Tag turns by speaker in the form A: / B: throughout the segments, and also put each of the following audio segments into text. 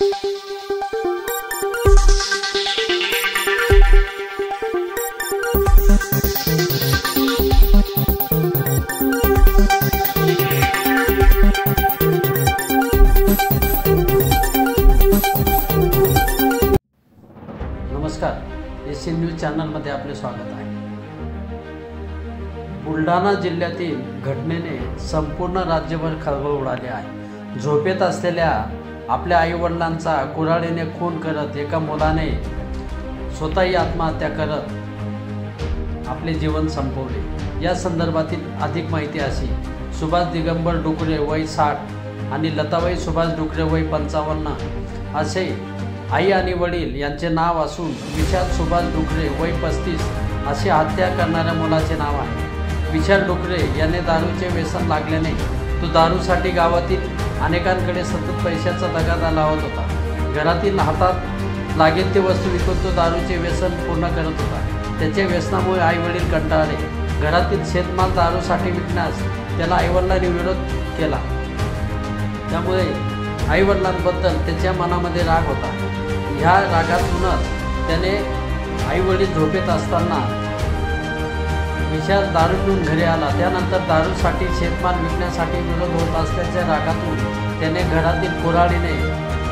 A: नमस्कार, SN news चॅनलमध्ये आपले स्वागत आहे। बुलढाणा जिल्ह्यातील घटनेने संपूर्ण राज्यभर खळबळ उडाली आहे। झोपेत असलेल्या आपल्या आईवडिलांचा कुऱ्हाडीने खून करत एका मुलाने स्वतःही आत्महत्या करत आपले जीवन संपवले। या संदर्भातील अधिक माहिती अशी, सुभाष दिगंबर डुकरे वय 60 आणि लताबाई सुभाष डुकरे वय 55 असे आई आणि वडील यांचे नाव असून विशाल सुभाष डुकरे वय 35 असे हत्या करणाऱ्या मुलाचे नाव आहे। विशाल डुकरे याने दारूचे व्यसन लागल्याने तो दारूसाठी गावातील अनेकांकडे सतत पैशाचा तगादा लावत होता। घरातील हातात लागेल ते वस्तू विकून तो दारूचे व्यसन पूर्ण करत होता। त्याच्या व्यसनामुळे आई वडील कंटाळले। घरातील शेतमाल दारूसाठी विकण्यास त्याला आईवडिलांनी विरोध केला। त्यामुळे आईवडिलांबद्दल त्याच्या मनामध्ये राग होता। ह्या रागातूनच त्याने आईवडील झोपेत असताना विशाल दारू पिऊन घरी आला। त्यानंतर दारूसाठी शेतमाल विकण्यासाठी विरोध होत असल्याच्या रागातून त्याने घरातील कुऱ्हाडीने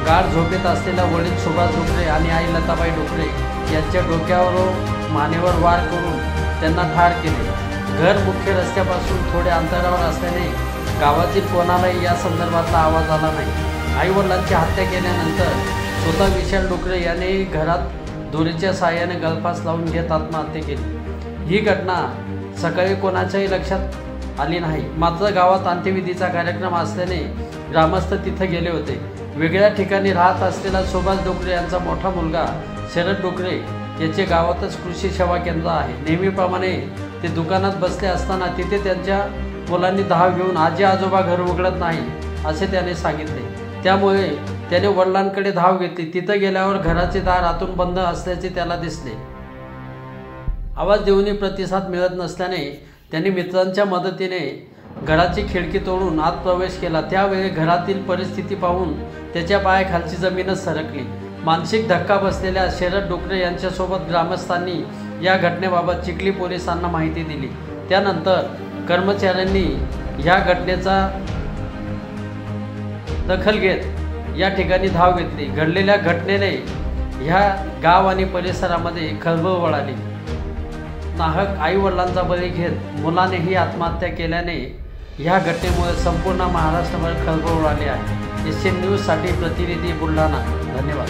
A: गाढ झोपेत असलेल्या वडील सुभाष डुकरे आणि आई लताबाई डुकरे यांच्या डोक्यावर व मानेवर वार करून त्यांना ठार केले। घर मुख्य रस्त्यापासून थोडे अंतरावर असल्याने गावातील कोणालाही या संदर्भातला आवाज आला नाही। आईवडिलांची हत्या केल्यानंतर स्वतः विशाल डुकरे याने घरात दोरीच्या साहाय्याने गळफास लावून घेत आत्महत्या केली। ही घटना सकाळी कोणाच्याही लक्षात आली नाही। मात्र गावात अंत्यविधीचा कार्यक्रम असल्याने ग्रामस्थ तिथे गेले होते। वेगळ्या ठिकाणी राहत असलेला सुभाष डुकरे यांचा मोठा मुलगा शरद डुकरे याचे गावातच कृषी सेवा केंद्र आहे। नेहमीप्रमाणे ते दुकानात बसले असताना तिथे त्यांच्या मुलांनी धाव घेऊन आजी आजोबा घर उघडत नाही असे त्याने सांगितले। त्यामुळे त्याने वडिलांकडे धाव घेतली। तिथे गेल्यावर घराचे दार आतून बंद असल्याचे त्याला दिसले। आवाज देऊनही प्रतिसाद मिळत नसल्याने त्याने मित्रांच्या मदतीने घराची खिडकी तोडून आत प्रवेश केला। त्यावेळी घरातील परिस्थिती पाहून त्याच्या पायाखालची जमीनच सरकली। मानसिक धक्का बसलेल्या शरद डुकरे यांच्यासोबत ग्रामस्थांनी या घटनेबाबत चिखली पोलिसांना माहिती दिली। त्यानंतर कर्मचाऱ्यांनी या घटनेचा दखल घेत या ठिकाणी धाव घेतली। घडलेल्या घटनेने ह्या गाव आणि परिसरामध्ये खळबळ उडाली। नाहक आईवडिलांचा बळी घेत मुलानेही आत्महत्या केल्याने ह्या घटनेमुळे संपूर्ण महाराष्ट्रभर खळबळ उडाली आहे। एसएन न्यूजसाठी प्रतिनिधी बुलढाणा। धन्यवाद।